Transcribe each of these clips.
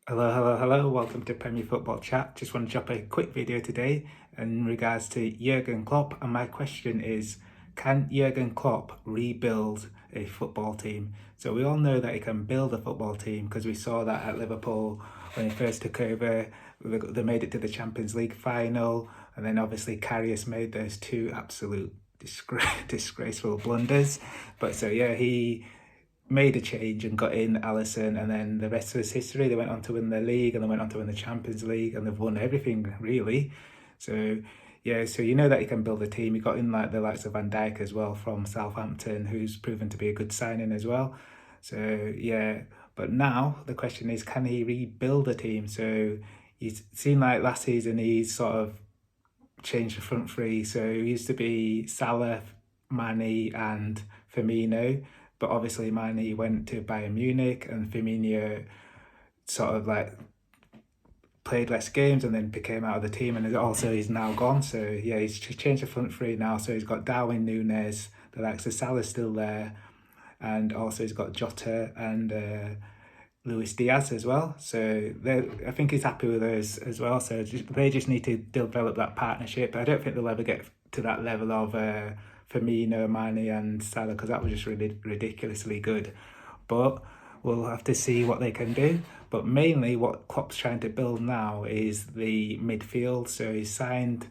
Hello, hello, hello. Welcome to Premier Football Chat. Just want to drop a quick video today in regards to Jurgen Klopp. And my question is, can Jurgen Klopp rebuild a football team? So we all know that he can build a football team because we saw that at Liverpool when he first took over. They made it to the Champions League final. And then obviously Karius made those two absolute disgraceful blunders. But so yeah, he made a change and got in Allison, and then the rest was history. They went on to win the league, and they went on to win the Champions League, and they've won everything really. So yeah, so you know that he can build a team. He got in like the likes of Van Dijk as well from Southampton, who's proven to be a good signing as well. So yeah, but now the question is, can he rebuild a team? So he's seen like last season, he's sort of changed the front three. So it used to be Salah, Mane, and Firmino, but obviously Mane went to Bayern Munich, and Firmino sort of like played less games and then became out of the team, and also he's now gone. So yeah, he's changed the front three now. So he's got Darwin Núñez, the likes of Salah's still there, and also he's got Jota and Luis Diaz as well. So I think he's happy with those as well. So they just need to develop that partnership. I don't think they'll ever get to that level of Firmino, Mane, and Salah, because that was just really ridiculously good. But we'll have to see what they can do. But mainly, what Klopp's trying to build now is the midfield. So he's signed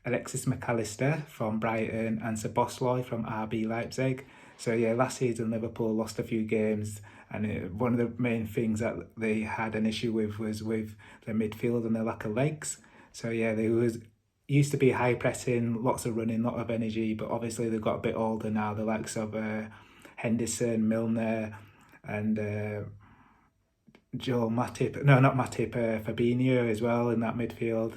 Alexis McAllister from Brighton and Szoboszlai from RB Leipzig. So yeah, last season Liverpool lost a few games, and one of the main things that they had an issue with was with the midfield and the lack of legs. So yeah, they was used to be high pressing, lots of running, lot of energy, but obviously they've got a bit older now. The likes of Henderson, Milner, and Joel Matip. No, not Matip. Fabinho as well in that midfield.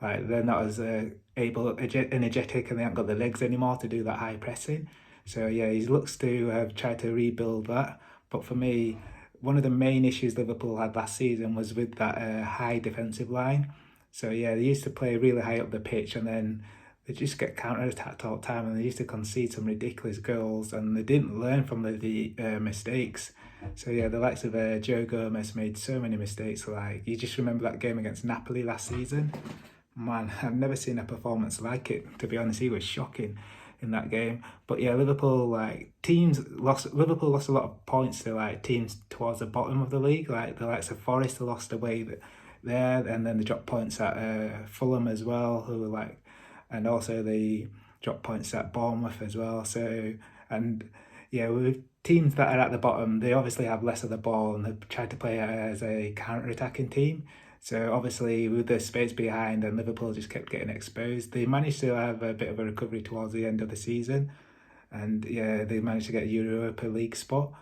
Like they're not as energetic, and they haven't got the legs anymore to do that high pressing. So yeah, he looks to have tried to rebuild that. But for me, one of the main issues Liverpool had last season was with that high defensive line. So yeah, they used to play really high up the pitch, and then they just get counter attacked all the time, and they used to concede some ridiculous goals, and they didn't learn from the mistakes. So yeah, the likes of Joe Gomez made so many mistakes. Like you just remember that game against Napoli last season. Man, I've never seen a performance like it. To be honest, he was shocking in that game. But yeah, Liverpool lost a lot of points to like teams towards the bottom of the league. Like the likes of Forest lost away there, and then they dropped points at Fulham as well, who were like, and also they dropped points at Bournemouth as well. So and yeah, with teams that are at the bottom, they obviously have less of the ball, and they try to play it as a counter-attacking team. So obviously with the space behind, and Liverpool just kept getting exposed. They managed to have a bit of a recovery towards the end of the season, and yeah, they managed to get a Europa League spot.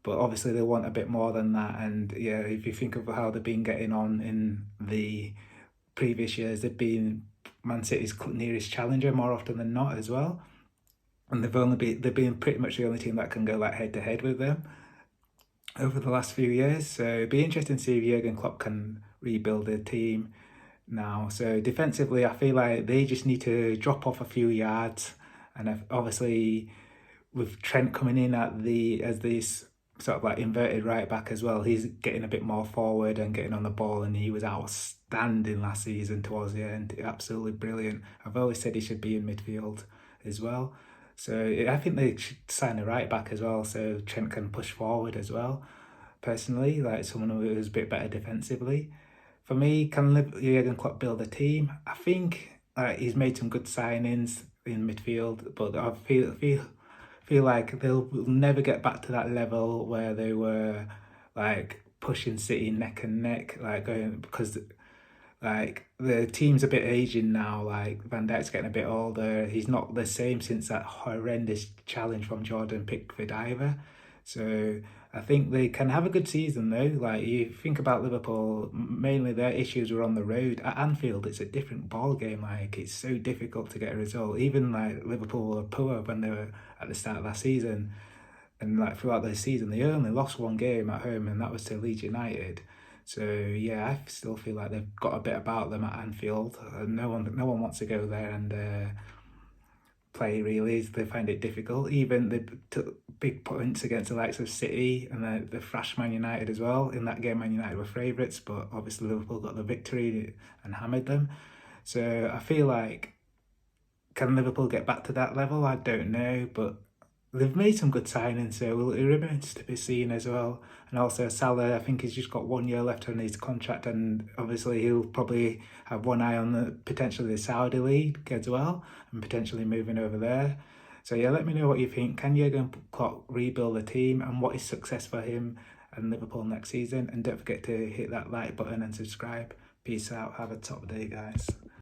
But obviously they want a bit more than that. And yeah, if you think of how they've been getting on in the previous years, they've been Man City's nearest challenger more often than not as well. And they've been pretty much the only team that can go like head to head with them over the last few years. So it'd be interesting to see if Jurgen Klopp can rebuild the team now. So defensively, I feel like they just need to drop off a few yards, and obviously with Trent coming in as this sort of like inverted right back as well, he's getting a bit more forward and getting on the ball, and he was outstanding last season towards the end. Absolutely brilliant. I've always said he should be in midfield as well. So I think they should sign a right back as well, so Trent can push forward as well. Personally, like someone who's a bit better defensively. For me, can Jurgen Klopp build a team? I think he's made some good signings in midfield, but I feel like they'll never get back to that level where they were like pushing City neck and neck, like going because like the team's a bit aging now. Like Van Dijk's getting a bit older. He's not the same since that horrendous challenge from Jordan Pickford either. So I think they can have a good season though. Like you think about Liverpool, mainly their issues were on the road. At Anfield, it's a different ball game. Like it's so difficult to get a result. Even like Liverpool were poor when they were at the start of last season, and like throughout the season, they only lost one game at home, and that was to Leeds United. So yeah, I still feel like they've got a bit about them at Anfield. No one wants to go there and play really. They find it difficult. Even they took big points against the likes of City and the thrash Man United as well. In that game, Man United were favourites, but obviously Liverpool got the victory and hammered them. So I feel like, can Liverpool get back to that level? I don't know, but they've made some good signings, so it remains to be seen as well. And also Salah, I think he's just got 1 year left on his contract, and obviously he'll probably have one eye on potentially the Saudi league as well, and potentially moving over there. So yeah, let me know what you think. Can Jurgen Klopp rebuild the team, and what is success for him and Liverpool next season? And don't forget to hit that like button and subscribe. Peace out. Have a top day, guys.